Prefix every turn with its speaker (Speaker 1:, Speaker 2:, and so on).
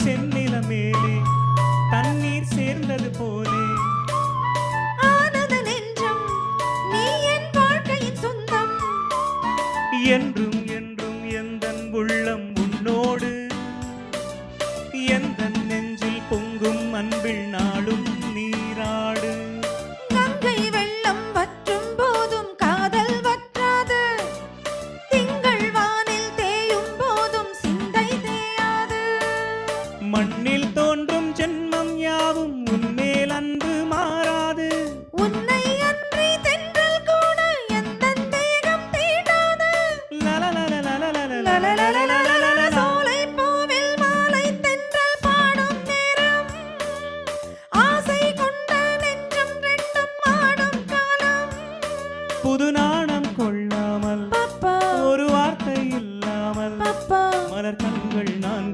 Speaker 1: செந்நில மேலே தண்ணீர் சேர்ந்தது போலே
Speaker 2: ஆனது நெஞ்சம் நீ என் வாழ்க்கையின் சொந்தம்
Speaker 1: என்றும் என்றும் எந்தன் உள்ளம் உன்னோடு எந்தன் நெஞ்சில் பொங்கும் அன்பில் நாளும் நீராடு
Speaker 2: கங்கை வெள்ளம் வற்றும் போதும் காதல் வற்றாது திங்கள் வானில் தேயும் போதும் சிந்தை தேயாது
Speaker 1: மண்ணில் தோன்றும் ஜென்மம் யாவும் உன்மேல் அன்பு மாறாது
Speaker 2: உன்னை அன்றி தென்றல் கூட எந்தன் தேகம் தீண்டாது லலலலலலலலலலலலல. சோலைப் பூவில் மாலை தென்றல் பாடும் நேரம் ஆசை கொண்ட நெஞ்சம் ரெண்டும் ஆடும் காலம்
Speaker 1: புது நாணம் கொள்ளாமல்
Speaker 2: பாப்பா
Speaker 1: ஒரு வார்த்தை இல்லாமல்
Speaker 2: பாப்பா
Speaker 1: மலர் கண்கள் நான்